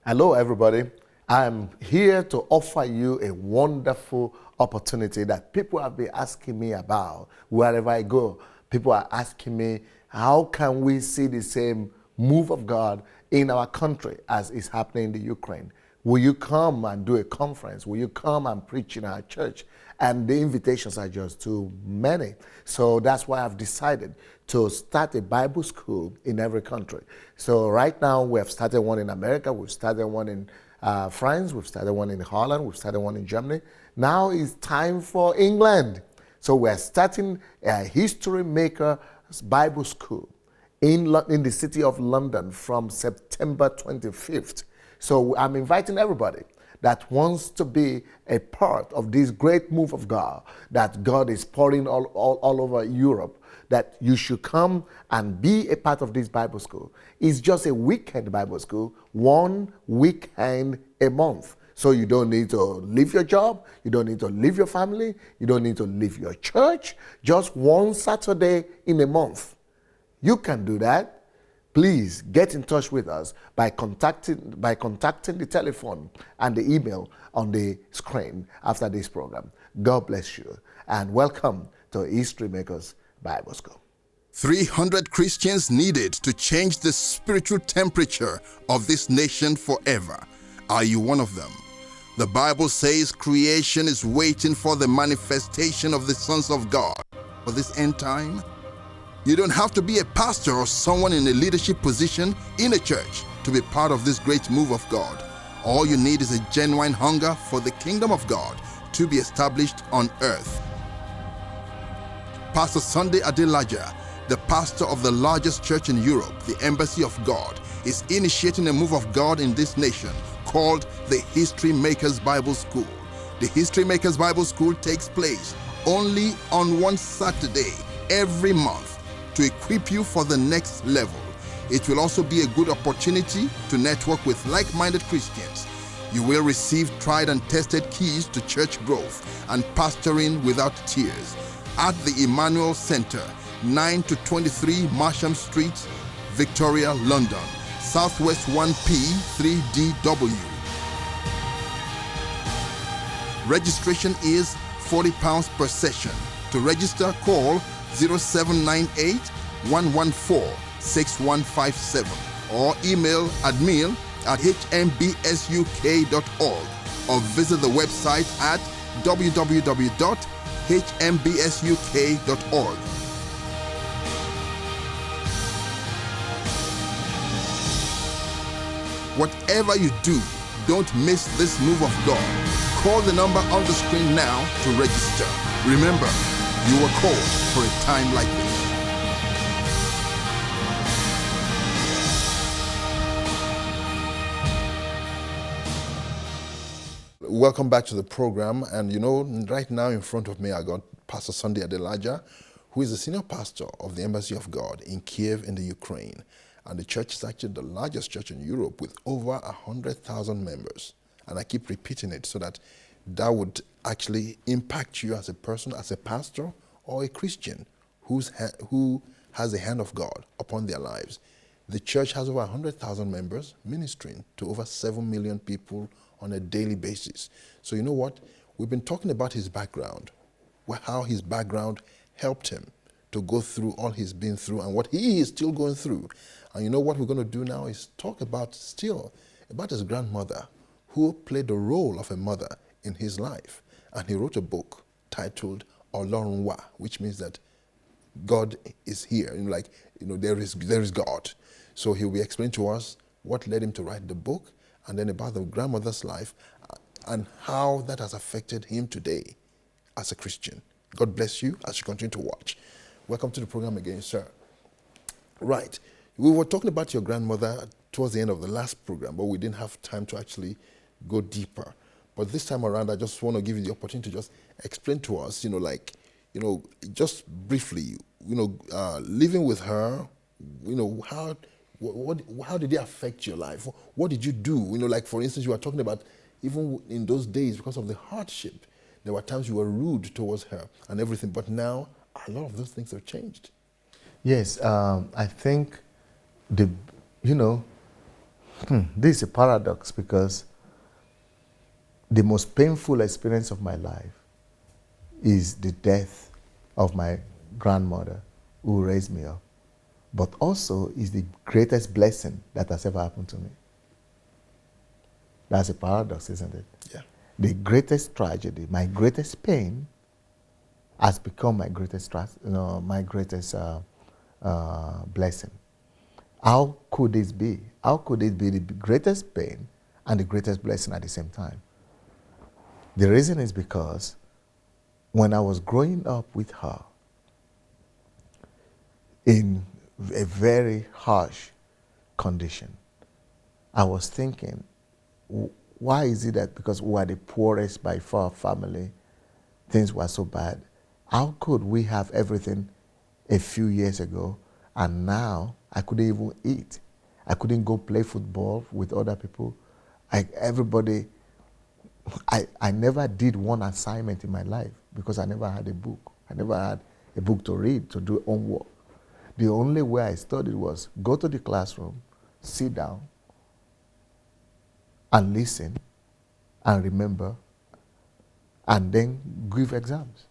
Hello, everybody. I'm here to offer you a wonderful opportunity that people have been asking me about wherever I go. People are asking me, how can we see the same move of God in our country as is happening in the Ukraine? Will you come and do a conference? Will you come and preach in our church? And the invitations are just too many. So that's why I've decided to start a Bible school in every country. So right now we have started one in America, we've started one in France, we've started one in Holland, we've started one in Germany. Now it's time for England. So we're starting a History Maker Bible School in the city of London from September 25th. So I'm inviting everybody that wants to be a part of this great move of God that God is pouring all over Europe, that you should come and be a part of this Bible school. It's just a weekend Bible school, 1 weekend a month. So you don't need to leave your job, you don't need to leave your family, you don't need to leave your church, just one Saturday in a month. You can do that. Please get in touch with us by contacting the telephone and the email on the screen after this program. God bless you and welcome to History Makers Bible School. 300 Christians needed to change the spiritual temperature of this nation forever. Are you one of them? The Bible says creation is waiting for the manifestation of the sons of God. For this end time, you don't have to be a pastor or someone in a leadership position in a church to be part of this great move of God. All you need is a genuine hunger for the kingdom of God to be established on earth. Pastor Sunday Adelaja, the pastor of the largest church in Europe, the Embassy of God, is initiating a move of God in this nation called the History Makers Bible School. The History Makers Bible School takes place only on one Saturday every month to equip you for the next level. It will also be a good opportunity to network with like-minded Christians. You will receive tried and tested keys to church growth and pastoring without tears at the Emmanuel Center, 9 to 23 Marsham Street, Victoria, London, Southwest 1P 3DW. Registration is £40 per session. To register, call 0798 114 6157 or email admin@hmbsuk.org or visit the website at www.hmbsuk.org. Whatever you do, don't miss this move of God. Call the number on the screen now to register. Remember, you were called for a time like this. Welcome back to the program. And you know, right now in front of me, I got Pastor Sunday Adelaja, who is the senior pastor of the Embassy of God in Kyiv in the Ukraine. And the church is actually the largest church in Europe with over 100,000 members. And I keep repeating it so that would actually impact you as a person, as a pastor, or a Christian who has the hand of God upon their lives. The church has over 100,000 members ministering to over 7 million people on a daily basis. So you know what? We've been talking about his background, how his background helped him to go through all he's been through and what he is still going through. And you know what we're going to do now is talk about his grandmother, who played the role of a mother in his life. And he wrote a book titled Ọlọ́run wà, which means that God is here. There is God. So he'll be explaining to us what led him to write the book, and then about the grandmother's life and how that has affected him today as a Christian. God bless you as you continue to watch. Welcome to the program again, sir. Right. We were talking about your grandmother towards the end of the last program, but we didn't have time to actually go deeper. But this time around, I just want to give you the opportunity to just explain to us, just briefly, living with her, how did it affect your life? What did you do? For instance, you were talking about even in those days, because of the hardship, there were times you were rude towards her and everything. But now, a lot of those things have changed. Yes, I think This is a paradox because the most painful experience of my life is the death of my grandmother who raised me up, but also is the greatest blessing that has ever happened to me. That's a paradox, isn't it? Yeah. The greatest tragedy, my greatest pain, has become my greatest blessing. How could this be? How could it be the greatest pain and the greatest blessing at the same time? The reason is because when I was growing up with her in a very harsh condition, I was thinking, why is it that because we are the poorest by far family, things were so bad? How could we have everything a few years ago and now I couldn't even eat? I couldn't go play football with other people. I never did one assignment in my life because I never had a book. I never had a book to read, to do homework. The only way I studied was go to the classroom, sit down, and listen, and remember, and then give exams.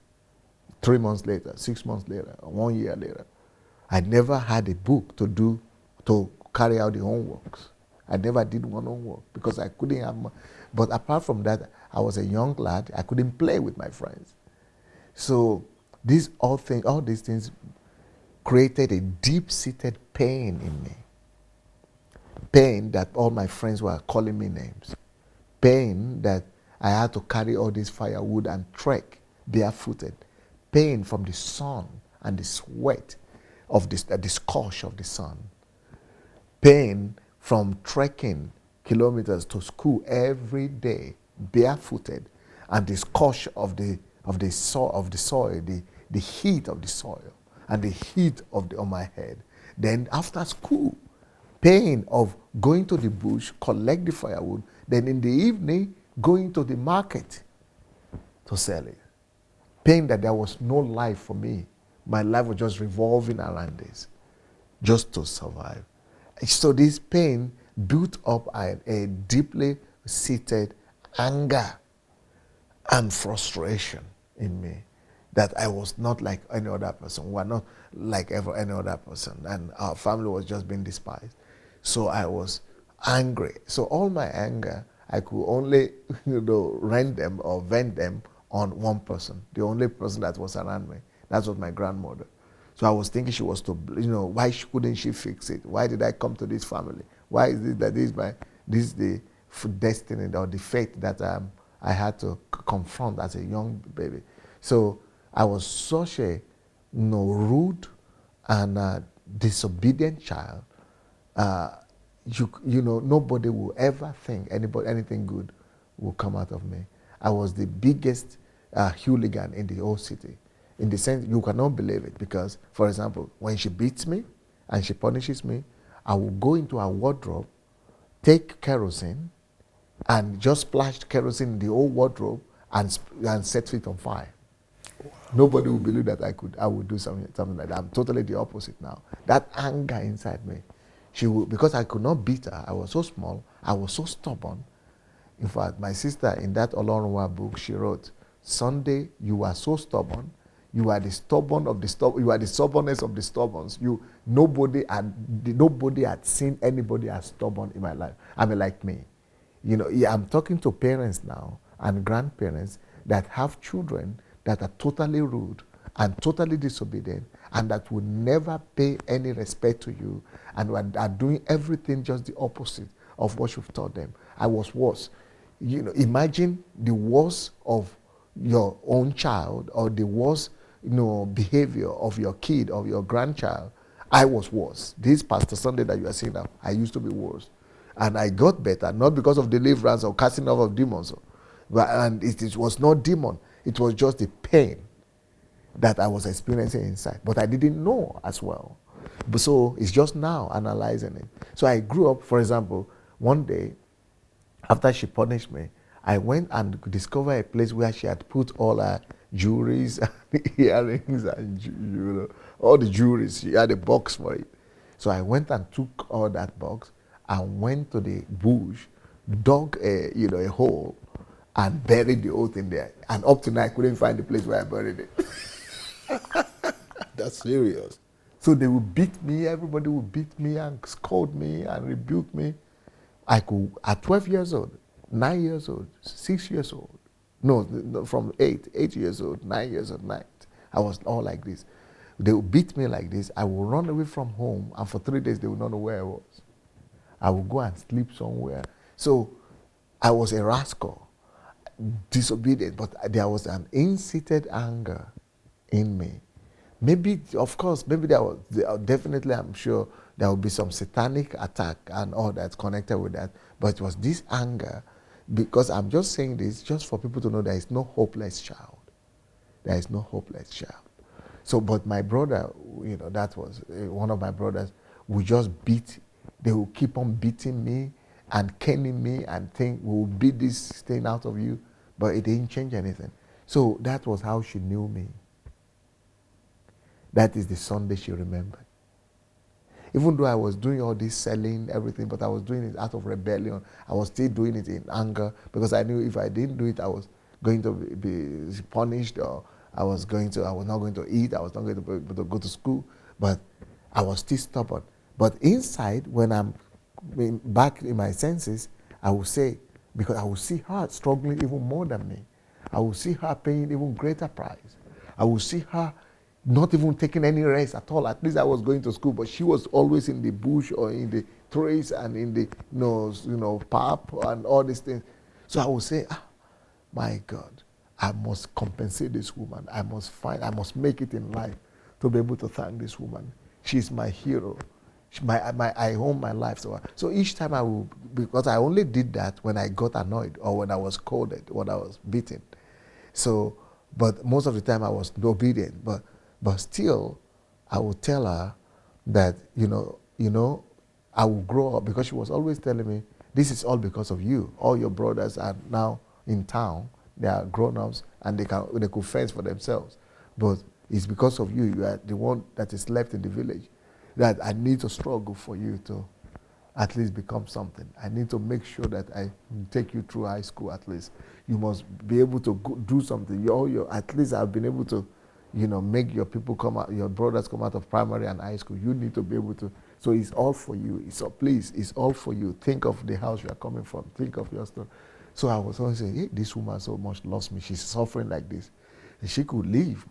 3 months later, 6 months later, 1 year later. I never had a book to carry out the homeworks. I never did one homework because I couldn't have. But apart from that, I was a young lad. I couldn't play with my friends. So all these things created a deep-seated pain in me. Pain that all my friends were calling me names. Pain that I had to carry all this firewood and trek barefooted. Pain from the sun and the sweat of the scorch of the sun. Pain from trekking kilometers to school every day barefooted, and the scorch of the soil, the heat of the soil, and the heat on my head. Then after school, pain of going to the bush, collect the firewood, then in the evening going to the market to sell it. Pain that there was no life for me. My life was just revolving around this, just to survive. So this pain built up a deeply seated anger and frustration in me that I was not like any other person. We were not like any other person, and our family was just being despised. So I was angry. So all my anger, I could only rent them or vent them on one person, the only person that was around me. That was my grandmother. So I was thinking she was why couldn't she fix it? Why did I come to this family? Why is it that this is the destiny or the fate that I had to confront as a young baby? So I was such a rude and disobedient child. Nobody will ever think anything good will come out of me. I was the biggest hooligan in the whole city. In the sense, you cannot believe it, because, for example, when she beats me and she punishes me, I will go into her wardrobe, take kerosene, and just splash kerosene in the whole wardrobe and set it on fire. Nobody will believe that I would do something like that. I'm totally the opposite now. That anger inside me, because I could not beat her. I was so small. I was so stubborn. In fact, my sister, in that Olorunwa book, she wrote, "Sunday, you are so stubborn. You are the stubborn of the stubborn. You are the stubbornness of the stubborns. Nobody had seen anybody as stubborn in my life. I mean, like me. I'm talking to parents now and grandparents that have children that are totally rude and totally disobedient and that will never pay any respect to you and are doing everything just the opposite of what you've taught them. I was worse. Imagine the worst of your own child or the worst behavior of your kid or your grandchild. I was worse. This Pastor Sunday that you are seeing now, I used to be worse. And I got better, not because of deliverance or casting off of demons. And it was not demon. It was just the pain that I was experiencing inside. But I didn't know as well. So it's just now analyzing it. So I grew up, for example, one day, after she punished me, I went and discovered a place where she had put all her jewelries, earrings, and all the jewelries. She had a box for it. So I went and took all that box and went to the bush, dug a hole, and buried the whole thing there. And up to now, I couldn't find the place where I buried it. That's serious. So they would beat me, everybody would beat me and scold me and rebuke me. I could, at 12 years old, 9 years old, 6 years old, no, from 8 years old, 9 years old, 9, I was all like this. They would beat me like this. I would run away from home, and for 3 days, they would not know where I was. I would go and sleep somewhere. So I was a rascal, disobedient, but there was an in-seated anger in me. Maybe, of course, maybe definitely, I'm sure there will be some satanic attack and all that connected with that. But it was this anger, because I'm just saying this just for people to know there is no hopeless child. There is no hopeless child. So, but my brother, that was one of my brothers, would just they will keep on beating me and caning me and think, we'll beat this thing out of you. But it didn't change anything. So that was how she knew me. That is the Sunday she remembered. Even though I was doing all this selling, everything, but I was doing it out of rebellion. I was still doing it in anger because I knew if I didn't do it, I was going to be punished, or I was not going to eat, I was not going to be able to go to school. But I was still stubborn. But inside, when I'm back in my senses, I will say, because I will see her struggling even more than me. I will see her paying even greater price. I will see her not even taking any rest at all. At least I was going to school, but she was always in the bush or in the trees and in the pap and all these things. So I would say, my God, I must compensate this woman. I must make it in life to be able to thank this woman. She's my hero. I own my life to her. So each time I will, because I only did that when I got annoyed or when I was scolded, when I was beaten. So, but most of the time I was obedient. But still, I would tell her that, I will grow up, because she was always telling me, this is all because of you. All your brothers are now in town. They are grown-ups and they could fence for themselves. But it's because of you. You are the one that is left in the village. That I need to struggle for you to at least become something. I need to make sure that I take you through high school at least. You must be able to do something. At least I've been able to, make your people come out, your brothers come out of primary and high school. You need to be able to. So it's all for you. Please, it's all for you. Think of the house you are coming from. Think of your story. So I was always saying, hey, this woman so much loves me. She's suffering like this. She could leave.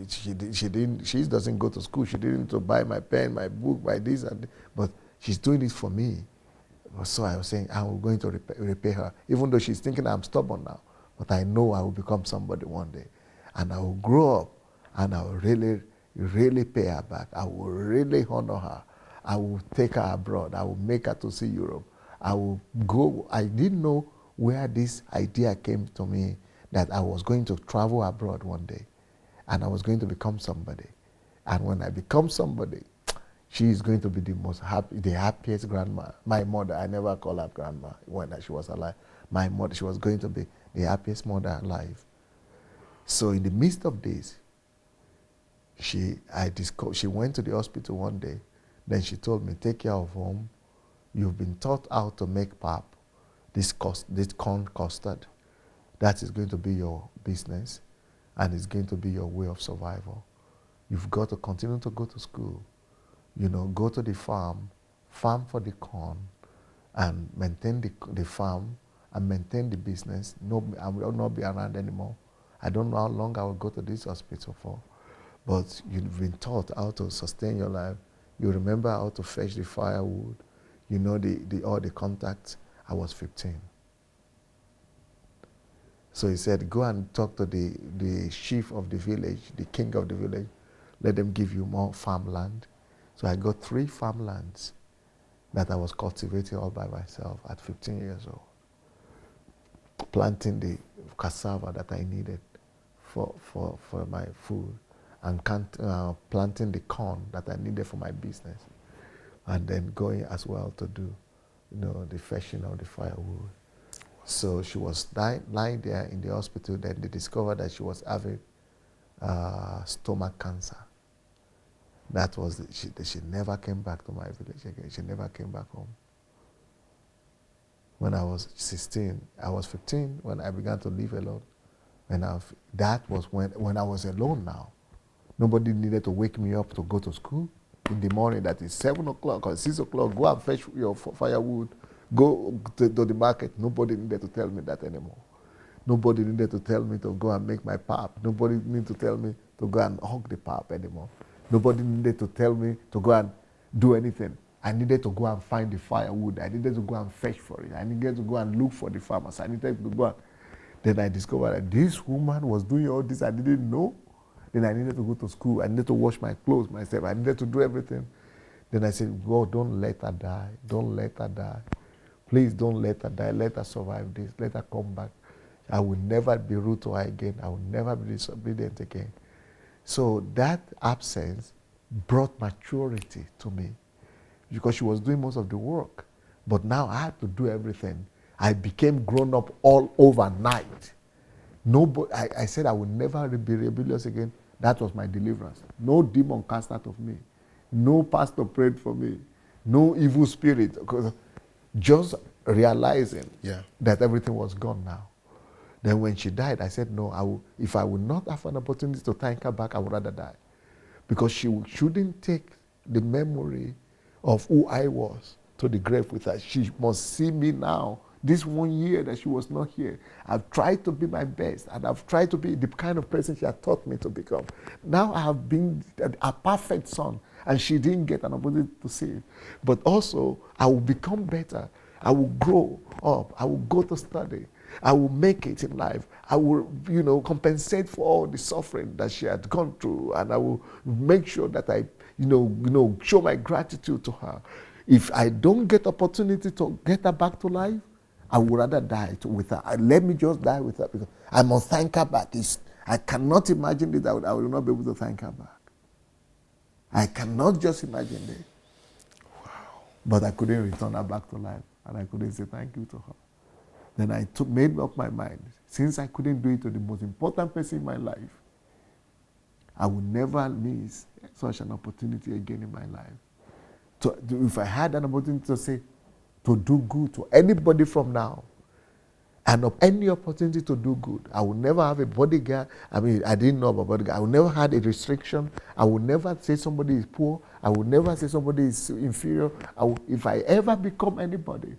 She doesn't go to school. She didn't to buy my pen, my book, buy this and that. But she's doing this for me. So I was saying, I'm going to repay her. Even though she's thinking I'm stubborn now. But I know I will become somebody one day. And I will grow up and I will really, really pay her back. I will really honor her. I will take her abroad. I will make her to see Europe. I will go. I didn't know where this idea came to me, that I was going to travel abroad one day and I was going to become somebody. And when I become somebody, she is going to be the happiest grandma. My mother, I never call her grandma when she was alive. My mother, she was going to be the happiest mother alive. So in the midst of this, she went to the hospital one day. Then she told me, take care of home. You've been taught how to make pap, this corn custard. That is going to be your business, and it's going to be your way of survival. You've got to continue to go to school, go to the farm for the corn, and maintain the farm, and maintain the business. No, I will not be around anymore. I don't know how long I will go to this hospital for, but you've been taught how to sustain your life. You remember how to fetch the firewood, all the contacts. I was 15. So he said, go and talk to the chief of the village, the king of the village. Let them give you more farmland. So I got 3 farmlands that I was cultivating all by myself at 15 years old. Planting the cassava that I needed for my food, and planting the corn that I needed for my business. And then going as well to do, the fetching of the firewood. So she was lying there in the hospital. Then they discovered that she was having stomach cancer. That was she never came back to my village again. She never came back home. when I was 16. I was 15 when I began to live alone. And that was when I was alone now. Nobody needed to wake me up to go to school in the morning. That is 7 o'clock or 6 o'clock. Go and fetch your firewood. Go to the market. Nobody needed to tell me that anymore. Nobody needed to tell me to go and make my pap. Nobody needed to tell me to go and hug the pap anymore. Nobody needed to tell me to go and do anything. I needed to go and find the firewood. I needed to go and fetch for it. I needed to go and look for the farmers. I needed to go and... Then I discovered that this woman was doing all this. I didn't know. Then I needed to go to school. I needed to wash my clothes myself. I needed to do everything. Then I said, God, don't let her die. Don't let her die. Please don't let her die. Let her survive this. Let her come back. I will never be rude to her again. I will never be disobedient again. So that absence brought maturity to me because she was doing most of the work. But now I had to do everything. I became grown up all overnight. Nobody, I said I would never be rebellious again. That was my deliverance. No demon cast out of me. No pastor prayed for me. No evil spirit. Just realizing that everything was gone now. Then when she died, I said, no, if I would not have an opportunity to thank her back, I would rather die. Because she shouldn't take the memory of who I was to the grave with her. She must see me now. This 1 year that she was not here, I've tried to be my best, and I've tried to be the kind of person she had taught me to become. Now I have been a perfect son, and she didn't get an opportunity to see it. But also, I will become better. I will grow up. I will go to study. I will make it in life. I will, compensate for all the suffering that she had gone through, and I will make sure that I, show my gratitude to her. If I don't get opportunity to get her back to life, I would rather die with her. Let me just die with her because I must thank her back. I cannot imagine it. I will not be able to thank her back. I cannot just imagine it. Wow. But I couldn't return her back to life, and I couldn't say thank you to her. Then I made up my mind. Since I couldn't do it to the most important person in my life, I would never miss such an opportunity again in my life. If I had an opportunity to say, to do good to anybody from now, and of any opportunity to do good, I would never have a bodyguard. I didn't know about bodyguard. I would never had a restriction. I would never say somebody is poor. I would never say somebody is inferior. If I ever become anybody,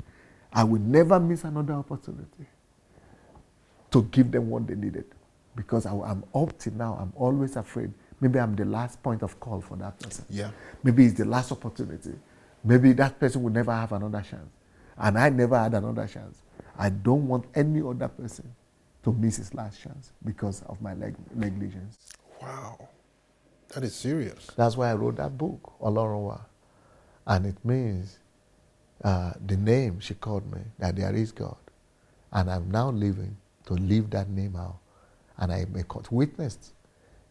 I would never miss another opportunity to give them what they needed. Because I'm up till now, I'm always afraid. Maybe I'm the last point of call for that person. Yeah. Maybe it's the last opportunity. Maybe that person will never have another chance. And I never had another chance. I don't want any other person to miss his last chance because of my negligence. Wow. That is serious. That's why I wrote that book, Olorunwa. And it means the name she called me, that there is God. And I'm now living to live that name out. And I'm a witness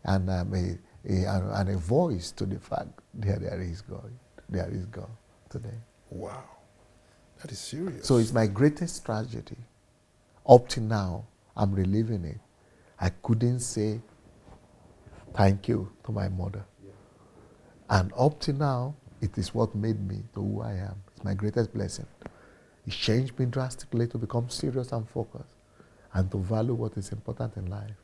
and I'm a voice to the fact that there is God. There is God today. Wow. That is serious. So it's my greatest tragedy. Up to now, I'm reliving it. I couldn't say thank you to my mother. Yeah. And up to now, it is what made me to who I am. It's my greatest blessing. It changed me drastically to become serious and focused and to value what is important in life.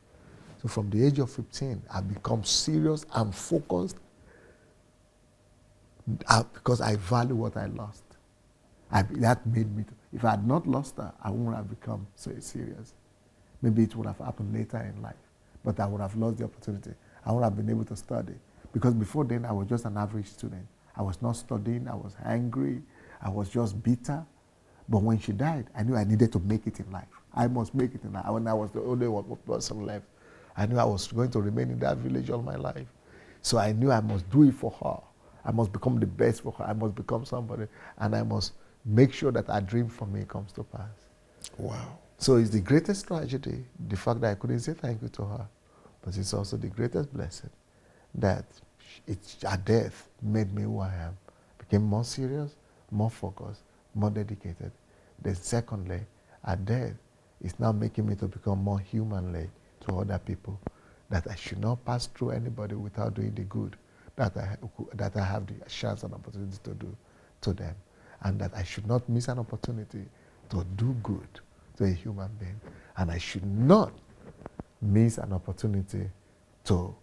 So from the age of 15, I've become serious and focused because I value what I lost. That made me, if I had not lost her, I wouldn't have become so serious. Maybe it would have happened later in life, but I would have lost the opportunity. I would have been able to study. Because before then, I was just an average student. I was not studying, I was angry, I was just bitter. But when she died, I knew I needed to make it in life. I must make it in life. When I was the only one person left, I knew I was going to remain in that village all my life. So I knew I must do it for her. I must become the best for her. I must become somebody. And I must make sure that her dream for me comes to pass. Wow. So it's the greatest tragedy, the fact that I couldn't say thank you to her. But it's also the greatest blessing that her death made me who I am. Became more serious, more focused, more dedicated. Then secondly, her death is now making me to become more humanly to other people. That I should not pass through anybody without doing the good that I have the chance and opportunity to do to them. And that I should not miss an opportunity to do good to a human being. And I should not miss an opportunity to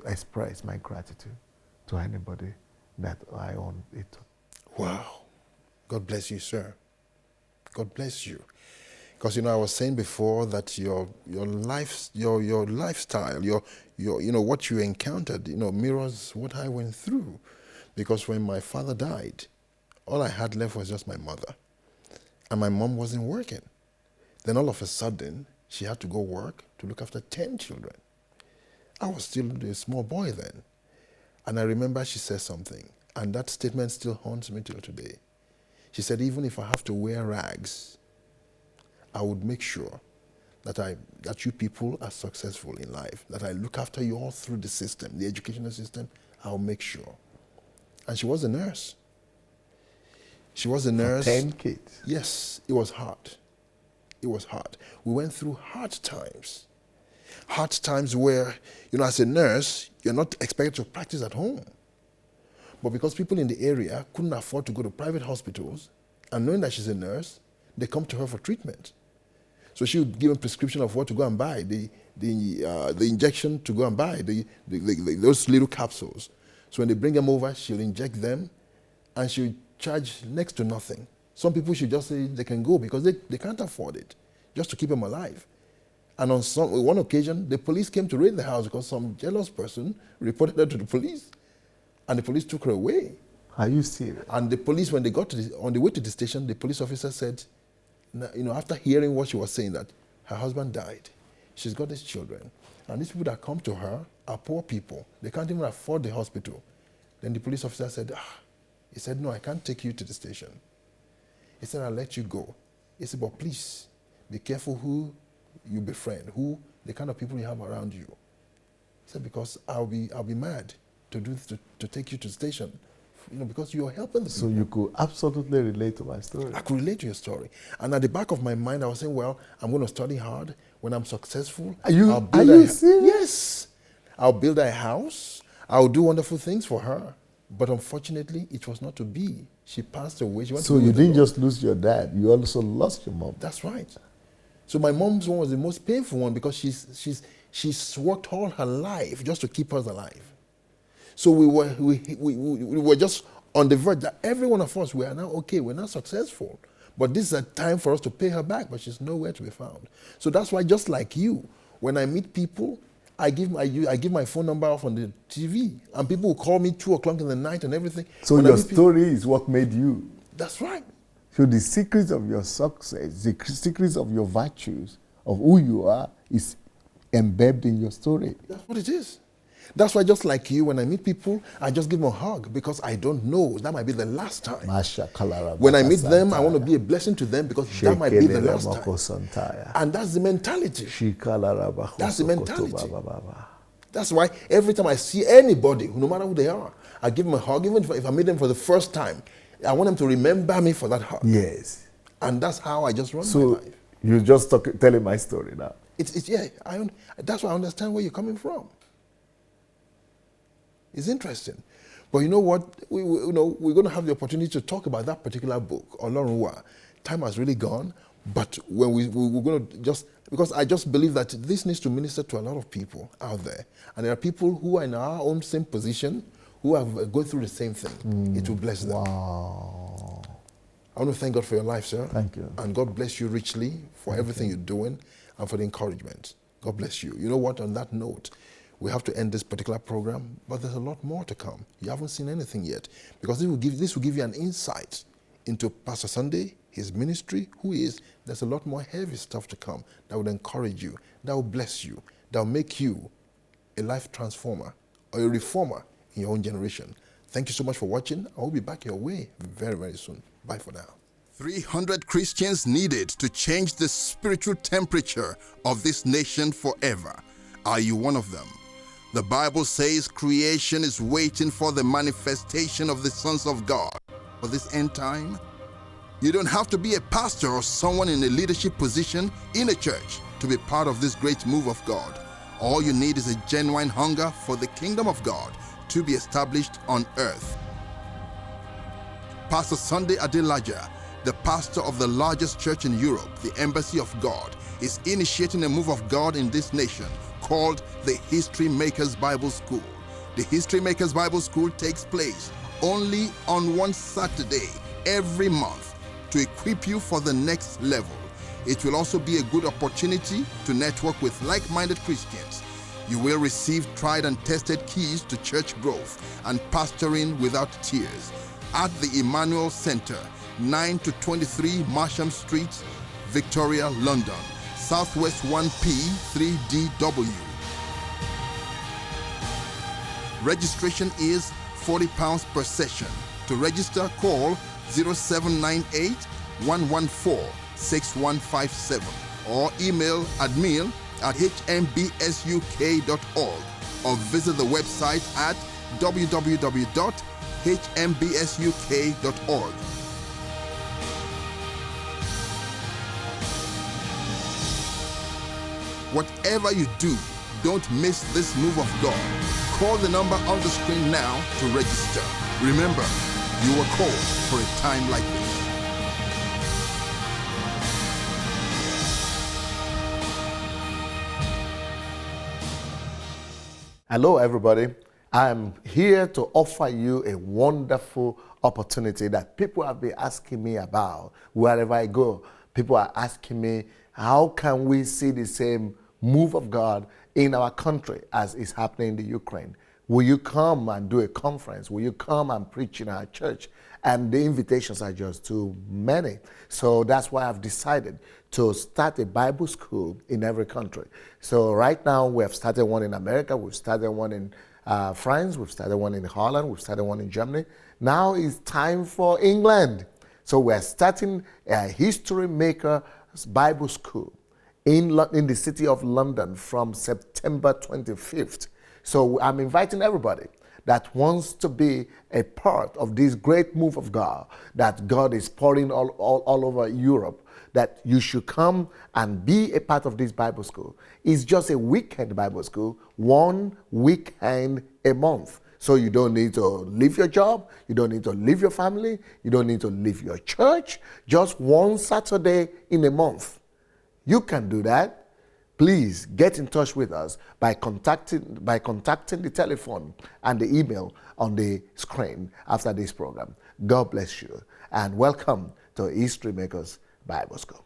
express my gratitude to anybody that I owe it to. Wow. God bless you, sir. God bless you. Because, I was saying before that your lifestyle, your what you encountered, mirrors what I went through. Because when my father died, all I had left was just my mother. And my mom wasn't working. Then all of a sudden, she had to go work to look after 10 children. I was still a small boy then. And I remember she said something, and that statement still haunts me till today. She said, even if I have to wear rags, I would make sure that you people are successful in life, that I look after you all through the system, the educational system. I'll make sure. And she was a nurse. She was a nurse. For 10 kids. Yes, it was hard. It was hard. We went through hard times. Hard times where, as a nurse, you're not expected to practice at home. But because people in the area couldn't afford to go to private hospitals, and knowing that she's a nurse, they come to her for treatment. So she would give them prescription of what to go and buy, the injection to go and buy, those little capsules. So when they bring them over, she'll inject them, and she'll charge next to nothing. Some people should just say they can go because they can't afford it, just to keep them alive. And on one occasion, the police came to raid the house because some jealous person reported her to the police. And the police took her away. Are you serious? And the police, when they got on the way to the station, the police officer said, after hearing what she was saying, that her husband died. She's got these children. And these people that come to her are poor people. They can't even afford the hospital. Then the police officer said, he said, no, I can't take you to the station. He said, I'll let you go. He said, but please, be careful who you befriend, the kind of people you have around you. He said, because I'll be mad to take you to the station, because you're helping the people. So you could absolutely relate to my story. I could relate to your story. And at the back of my mind, I was saying, well, I'm going to study hard. When I'm successful, are you serious? Yes. I'll build a house. I'll do wonderful things for her. But unfortunately, it was not to be. She passed away. So you didn't just lose your dad, you also lost your mom. That's right. So my mom's one was the most painful one because she's worked all her life just to keep us alive. So we were just on the verge that every one of us, we are now okay, we're not successful. But this is a time for us to pay her back, but she's nowhere to be found. So that's why, just like you, when I meet people, I give my phone number off on the TV, and people will call me 2 o'clock in the night and everything. So your story is what made you. That's right. So the secrets of your success, the secrets of your virtues, of who you are, is embedded in your story. That's what it is. That's why, just like you, when I meet people, I just give them a hug because I don't know. That might be the last time. When I meet them, I want to be a blessing to them because that might be the last time. And that's the mentality. That's the mentality. That's why every time I see anybody, no matter who they are, I give them a hug. Even if I meet them for the first time, I want them to remember me for that hug. Yes. And that's how I just run my life. You're just telling my story now. That's why I understand where you're coming from. It's interesting. But you know what? We're going to have the opportunity to talk about that particular book, Olorunwa. Time has really gone, but when we're going to because I just believe that this needs to minister to a lot of people out there. And there are people who are in our own same position, who are going through the same thing. It will bless them. Wow. I want to thank God for your life, sir. Thank you. And God bless you richly for everything you're doing and for the encouragement. God bless you. You know what? On that note, we have to end this particular program, but there's a lot more to come. You haven't seen anything yet, because this will give you an insight into Pastor Sunday, his ministry, who he is. There's a lot more heavy stuff to come that will encourage you, that will bless you, that will make you a life transformer or a reformer in your own generation. Thank you so much for watching. I will be back your way very, very soon. Bye for now. 300 Christians needed to change the spiritual temperature of this nation forever. Are you one of them? The Bible says creation is waiting for the manifestation of the sons of God. For this end time, you don't have to be a pastor or someone in a leadership position in a church to be part of this great move of God. All you need is a genuine hunger for the kingdom of God to be established on earth. Pastor Sunday Adelaja the pastor of the largest church in Europe, the Embassy of God, is initiating a move of God in this nation called the History Makers Bible School. The History Makers Bible School takes place only on one Saturday every month to equip you for the next level. It will also be a good opportunity to network with like-minded Christians. You will receive tried and tested keys to church growth and pastoring without tears at the Emmanuel Center, 9 to 23 Marsham Street, Victoria, London, Southwest 1P 3DW. Registration is £40 per session. To register, call 0798 114 6157 or email admin@hmbsuk.org or visit the website at www.hmbsuk.org. Whatever you do, don't miss this move of God. Call the number on the screen now to register. Remember, you were called for a time like this. Hello, everybody. I'm here to offer you a wonderful opportunity that people have been asking me about wherever I go. People are asking me, how can we see the same move of God in our country as is happening in the Ukraine? Will you come and do a conference? Will you come and preach in our church? And the invitations are just too many. So that's why I've decided to start a Bible school in every country. So right now we have started one in America, we've started one in France, we've started one in Holland, we've started one in Germany. Now it's time for England. So we're starting a History Maker Bible School in the city of London from September 25th. So I'm inviting everybody that wants to be a part of this great move of God that God is pouring all over Europe, that you should come and be a part of this Bible school. It's just a weekend Bible school, 1 weekend a month. So you don't need to leave your job, you don't need to leave your family, you don't need to leave your church, just one Saturday in a month. You can do that. Please get in touch with us by contacting the telephone and the email on the screen after this program. God bless you and welcome to History Makers Bible School.